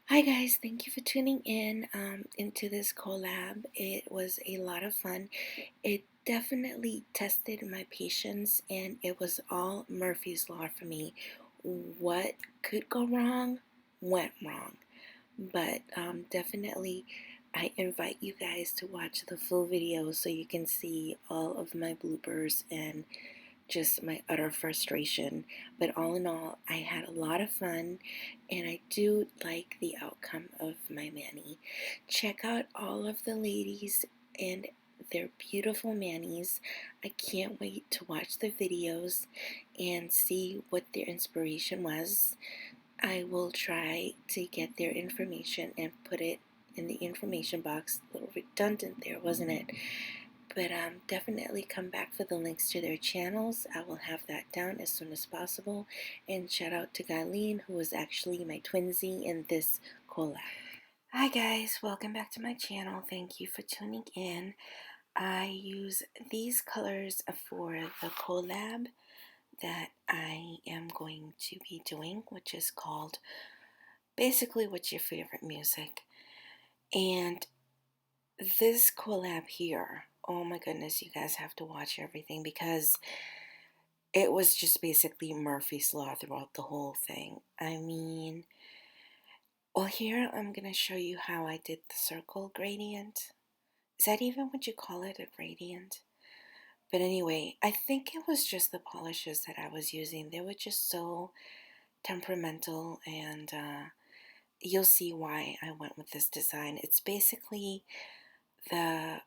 Hi guys, thank you for tuning in into this collab. It was a lot of fun. It definitely tested my patience and it was all Murphy's Law for me. What could go wrong went wrong. But definitely I invite you guys to watch the full video so you can see all of my bloopers and just my utter frustration. But all in all, I had a lot of fun and I do like the outcome of my mani. Check out all of the ladies and their beautiful manis. I can't wait to watch the videos and see what their inspiration was. I will try to get their information and put it in the information box. A little redundant there, wasn't it? But definitely come back for the links to their channels. I will have that down as soon as possible. And shout out to Guylene, who was actually my twinsy in this collab. Hi guys, welcome back to my channel. Thank you for tuning in. I use these colors for the collab that I am going to be doing, which is called basically What's Your Favorite Music. And this collab here, oh my goodness, you guys have to watch everything because it was just basically Murphy's Law throughout the whole thing. I mean, well, here I'm going to show you how I did the circle gradient. Is that even what you call it, a gradient? But anyway, I think it was just the polishes that I was using. They were just so temperamental, and you'll see why I went with this design. It's basically the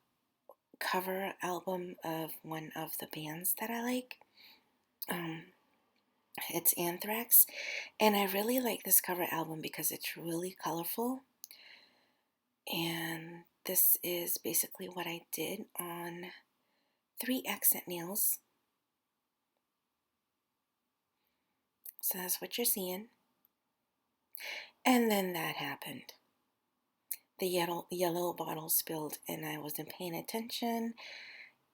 cover album of one of the bands that I like. It's Anthrax, and I really like this cover album because it's really colorful. And this is basically what I did on 3 accent nails. So that's what you're seeing. And then that happened. The yellow bottle spilled and I wasn't paying attention,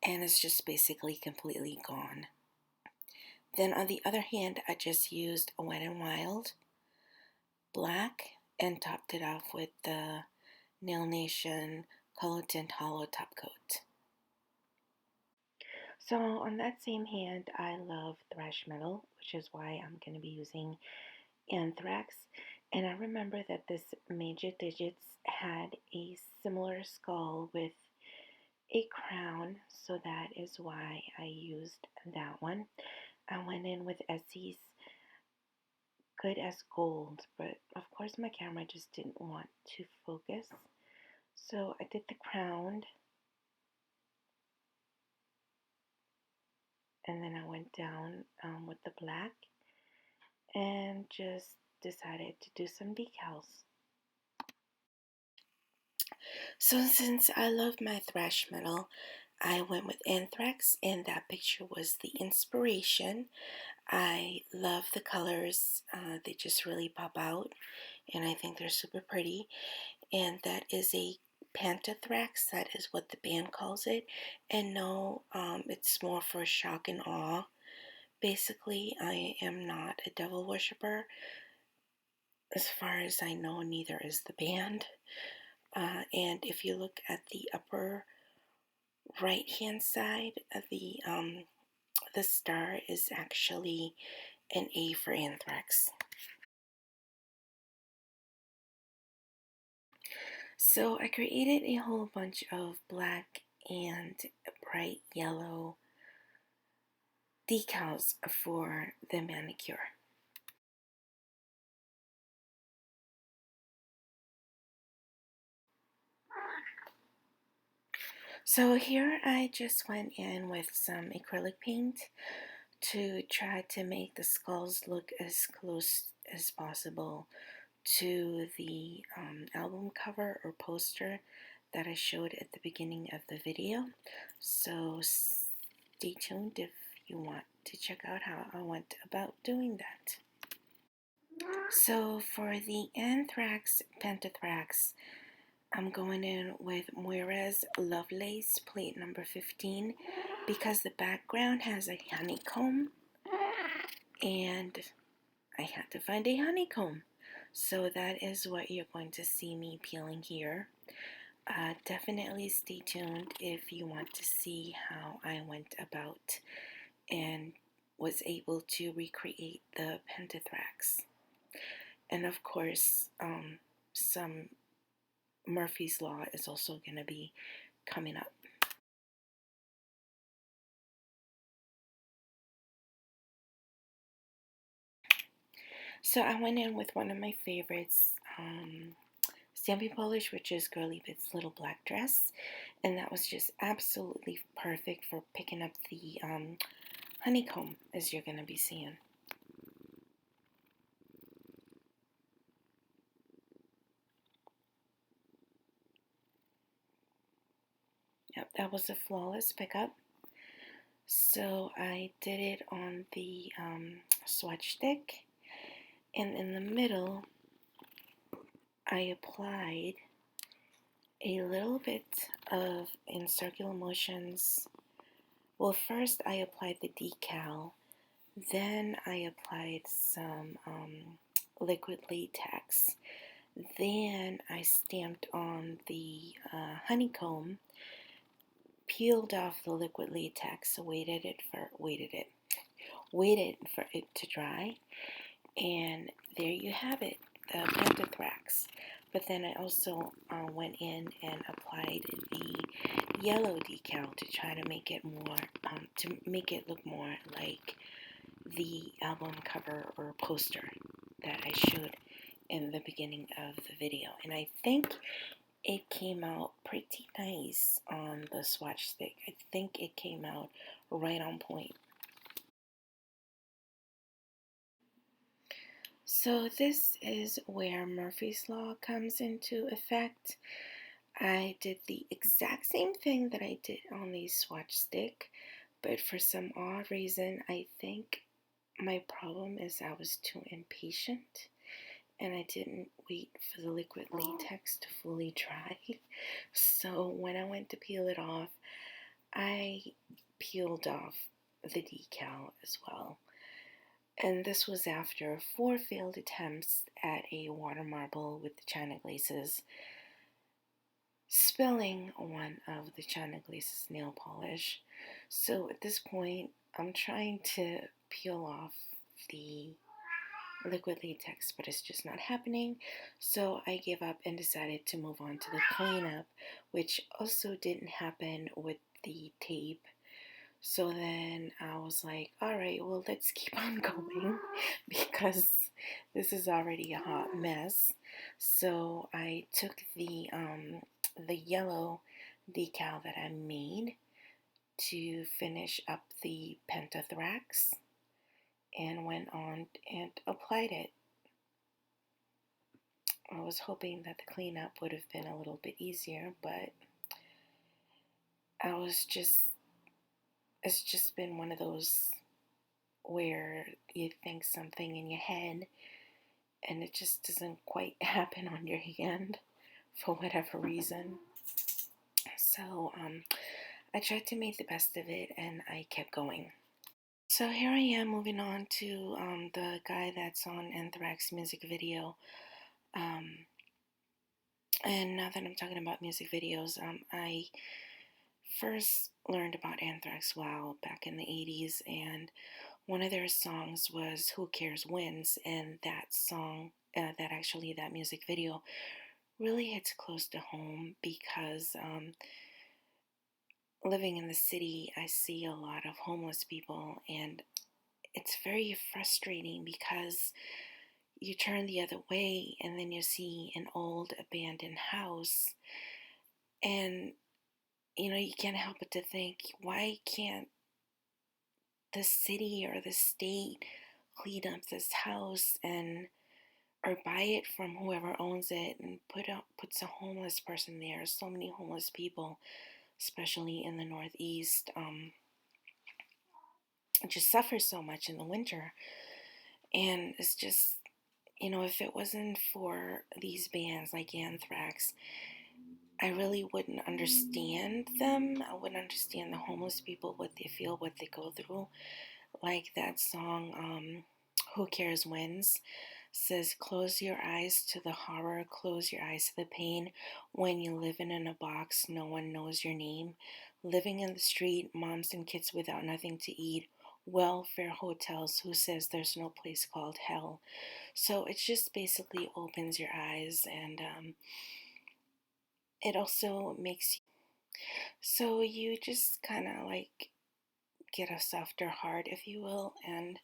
and it's just basically completely gone. Then on the other hand, I just used a Wet n Wild black and topped it off with the Nail Nation Color Tint Hollow Top Coat. So on that same hand, I love thrash metal, which is why I'm going to be using Anthrax. And I remember that this Major Digits had a similar skull with a crown, so that is why I used that one. I went in with Essie's Good as Gold, but of course my camera just didn't want to focus. So I did the crown, and then I went down with the black and just decided to do some decals. So since I love my thrash metal, I went with Anthrax, and that picture was the inspiration. I love the colors. They just really pop out, and I think they're super pretty. And that is a Panther-thrax. That is what the band calls it. And no, it's more for shock and awe. Basically, I am not a devil worshiper. As far as I know, neither is the band. And if you look at the upper right hand side of the star is actually an A for Anthrax. So I created a whole bunch of black and bright yellow decals for the manicure. So here I just went in with some acrylic paint to try to make the skulls look as close as possible to the album cover or poster that I showed at the beginning of the video. So stay tuned if you want to check out how I went about doing that. So for the Anthrax Pentathrax, I'm going in with Moira's Lovelace plate number 15 because the background has a honeycomb and I had to find a honeycomb. So that is what you're going to see me peeling here. Definitely stay tuned if you want to see how I went about and was able to recreate the Anthrax. And of course, some Murphy's Law is also going to be coming up. So I went in with one of my favorites, Stamping Polish, which is Girly Bit's little black dress. And that was just absolutely perfect for picking up the honeycomb, as you're going to be seeing. Yep, that was a flawless pickup. So I did it on the swatch stick, and in the middle I applied a little bit of, in circular motions. Well, first I applied the decal, then I applied some liquid latex, then I stamped on the honeycomb, peeled off the liquid latex, waited for it to dry, and there you have it, the Anthrax. But then I also went in and applied the yellow decal to try to make it more, to make it look more like the album cover or poster that I showed in the beginning of the video. And I think it came out pretty nice on the swatch stick. I think it came out right on point. So this is where Murphy's Law comes into effect. I did the exact same thing that I did on the swatch stick, but for some odd reason, I think my problem is I was too impatient and I didn't wait for the liquid latex to fully dry. So when I went to peel it off, I peeled off the decal as well. And this was after 4 failed attempts at a water marble with the China glazes, spilling one of the China glazes nail polish. So at this point, I'm trying to peel off the liquid latex, but it's just not happening. So I gave up and decided to move on to the cleanup, which also didn't happen with the tape. So then I was like, all right, well, let's keep on going because this is already a hot mess. So I took the yellow decal that I made to finish up the Panther and went on and applied it. I was hoping that the cleanup would have been a little bit easier, but it's just been one of those where you think something in your head and it just doesn't quite happen on your hand for whatever reason. So I tried to make the best of it and I kept going. So here I am moving on to the guy that's on Anthrax music video. And now that I'm talking about music videos, I first learned about Anthrax back in the 80s, and one of their songs was Who Cares Wins, and that song, that music video really hits close to home because living in the city, I see a lot of homeless people, and it's very frustrating because you turn the other way and then you see an old abandoned house, and you can't help but to think, why can't the city or the state clean up this house and or buy it from whoever owns it and puts a homeless person there? So many homeless people, especially in the Northeast, just suffer so much in the winter. And it's just, if it wasn't for these bands like Anthrax, I really wouldn't understand them. I wouldn't understand the homeless people, what they feel, what they go through. Like that song, Who Cares Wins. says, close your eyes to the horror, close your eyes to the pain. When you're living in a box, no one knows your name. Living in the street, moms and kids without nothing to eat. Welfare hotels, who says there's no place called hell. So it just basically opens your eyes, and it also makes you, so you just kind of like get a softer heart, if you will, and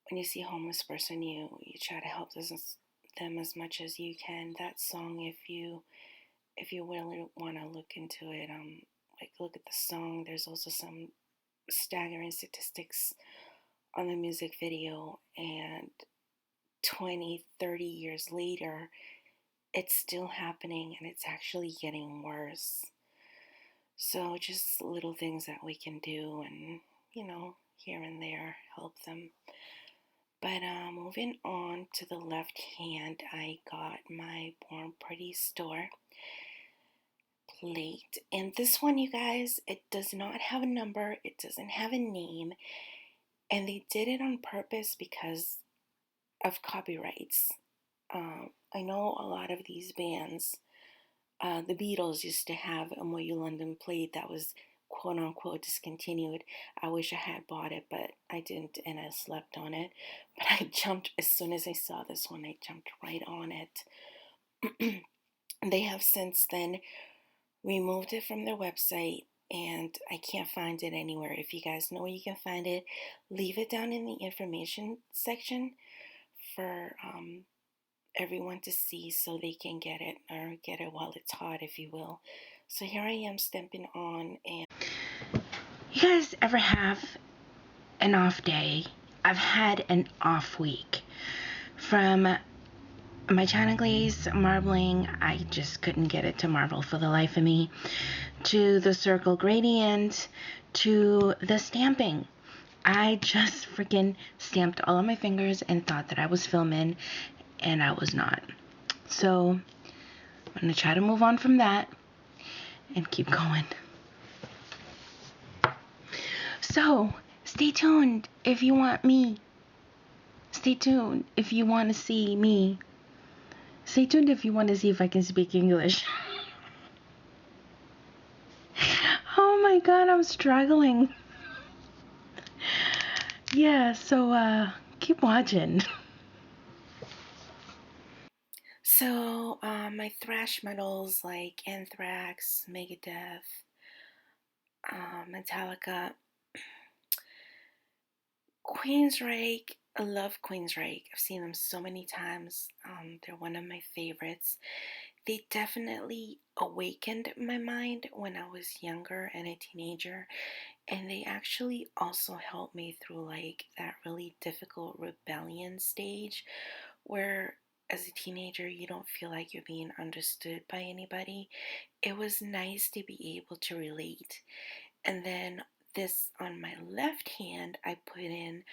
when you see a homeless person, you try to help them as much as you can. That song, if you really want to look into it, like look at the song. There's also some staggering statistics on the music video, and 20, 30 years later, it's still happening, and it's actually getting worse. So just little things that we can do, and here and there, help them. But moving on to the left hand, I got my Born Pretty store plate. And this one, you guys, it does not have a number. It doesn't have a name. And they did it on purpose because of copyrights. I know a lot of these bands, the Beatles used to have a Moyu London plate that was quote unquote discontinued. I wish I had bought it, but I didn't, and I slept on it. But I jumped as soon as I saw this one, I jumped right on it. They have since then removed it from their website, and I can't find it anywhere. If you guys know where you can find it, leave it down in the information section for everyone to see so they can get it, or get it while it's hot, if you will. So here I am stamping on. And you guys ever have an off day? I've had an off week. From my China glaze marbling, I just couldn't get it to marble for the life of me, to the circle gradient, to the stamping. I just freaking stamped all of my fingers and thought that I was filming, and I was not. So I'm going to try to move on from that and keep going. So stay tuned if you want me. Stay tuned if you want to see me. Stay tuned if you want to see if I can speak English. Oh my god, I'm struggling. Yeah, so keep watching. So my thrash metals like Anthrax, Megadeth, Metallica, Queensryche. I love Queensryche. I've seen them so many times. They're one of my favorites. They definitely awakened my mind when I was younger and a teenager, and they actually also helped me through like that really difficult rebellion stage where as a teenager you don't feel like you're being understood by anybody. It was nice to be able to relate. And then this on my left hand, I put in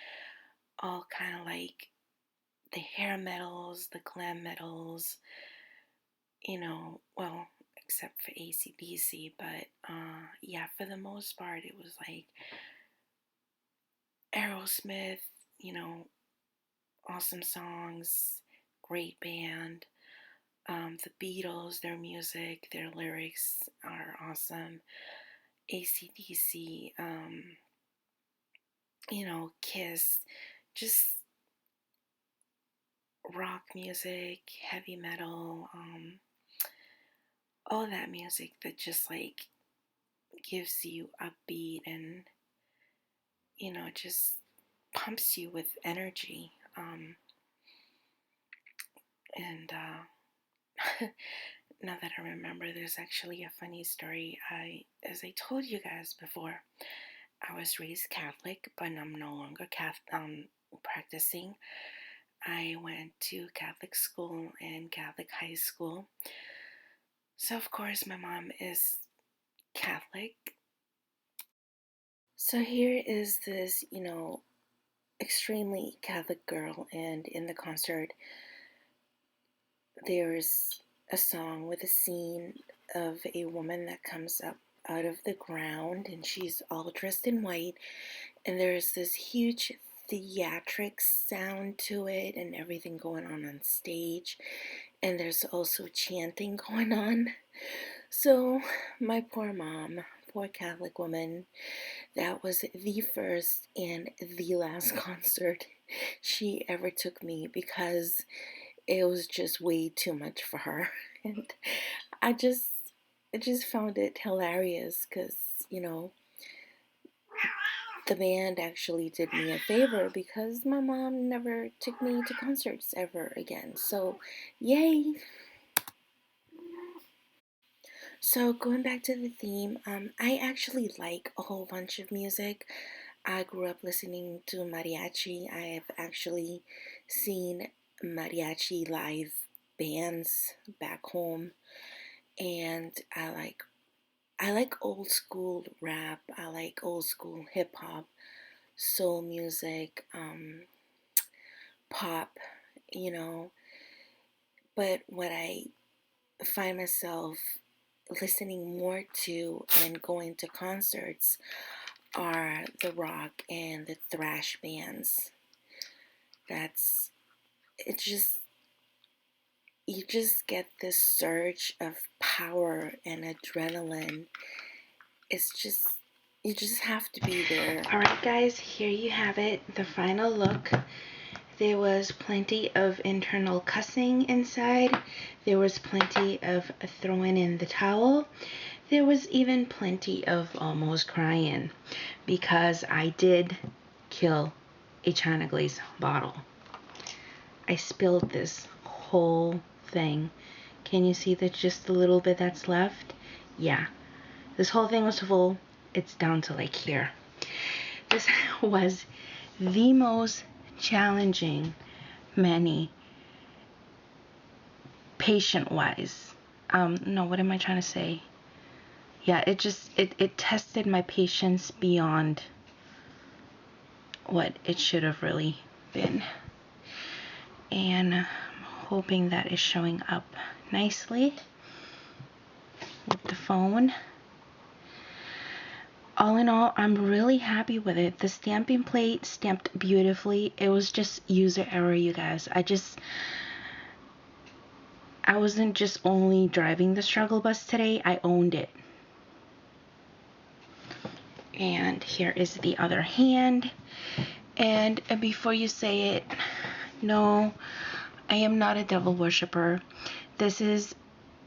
all kind of like the hair metals, the glam metals, well, except for AC/DC, but yeah, for the most part, it was like Aerosmith, you know, awesome songs, great band. The Beatles, their music, their lyrics are awesome. AC/DC, Kiss, just rock music, heavy metal, all that music that just like gives you upbeat and just pumps you with energy. And now that I remember, there's actually a funny story. As I told you guys before, I was raised Catholic, but I'm no longer practicing. I went to Catholic school and Catholic high school. So of course my mom is Catholic. So here is this, extremely Catholic girl, and in the concert there's a song with a scene of a woman that comes up out of the ground, and she's all dressed in white, and there's this huge theatrics sound to it and everything going on stage. And there's also chanting going on. So my poor mom, poor Catholic woman, that was the first and the last concert she ever took me because it was just way too much for her. And I just found it hilarious because, you know, the band actually did me a favor because my mom never took me to concerts ever again. So, yay! So going back to the theme, I actually like a whole bunch of music. I grew up listening to mariachi. I have actually seen mariachi live bands back home, and I like old school rap. I like old school hip hop, soul music, pop, you know. But what I find myself listening more to and going to concerts are the rock and the thrash bands. That's it just you just get this surge of power and adrenaline. It's just you just have to be there. Alright guys, here you have it, the final look. There was plenty of internal cussing inside. There was plenty of throwing in the towel. There was even plenty of almost crying because I did kill a China Glaze bottle. I spilled this whole thing. Can you see that just a little bit that's left? Yeah, this whole thing was full. It's down to like here. This was the most challenging many patient-wise. No, what am I trying to say? Yeah, it tested my patience beyond what it should have really been. And I'm hoping that is showing up nicely with the phone. All in all, I'm really happy with it. The stamping plate stamped beautifully. It was just user error, you guys. I wasn't just only driving the struggle bus today, I owned it. And here is the other hand. And before you say it, no, I am not a devil worshiper. This is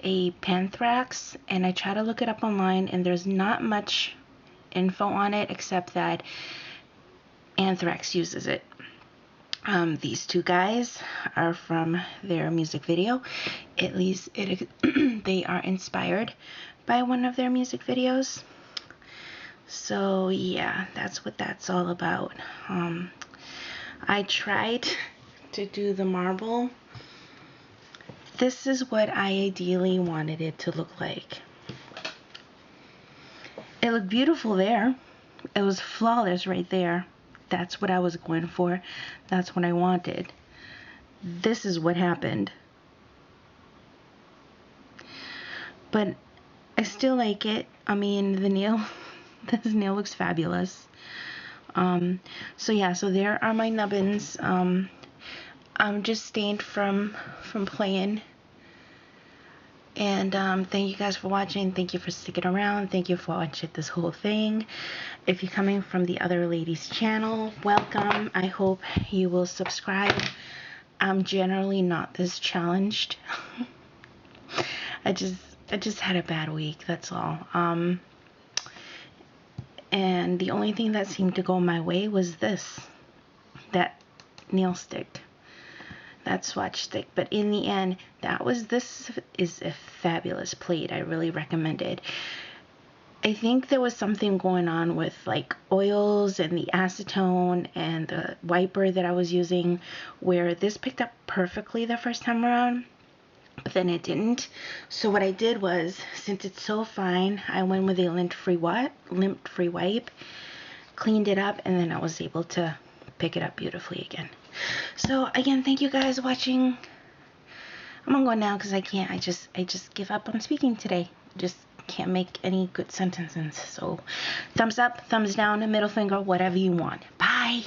a Anthrax, and I try to look it up online, and there's not much info on it except that Anthrax uses it. These two guys are from their music video. At least they are inspired by one of their music videos. So yeah, that's what that's all about. I tried to do the marble. This is what I ideally wanted it to look like. It looked beautiful there. It was flawless right there. That's what I was going for. That's what I wanted. This is what happened. But I still like it. I mean, the nail, this nail looks fabulous. So yeah, so there are my nubbins. I'm just stained from playing. And thank you guys for watching. Thank you for sticking around. Thank you for watching this whole thing. If you're coming from the other lady's channel, welcome. I hope you will subscribe. I'm generally not this challenged. I just had a bad week, that's all. And the only thing that seemed to go my way was that nail stick. That swatch stick. But in the end, this is a fabulous plate. I really recommend it. I think there was something going on with like oils and the acetone and the wiper that I was using where this picked up perfectly the first time around, but then it didn't. So what I did was, since it's so fine, I went with a lint-free wipe, cleaned it up, and then I was able to pick it up beautifully again. So again, thank you guys for watching. I'm gonna go now because I can't. I just give up on speaking today. Just can't make any good sentences. So thumbs up, thumbs down, middle finger, whatever you want. Bye.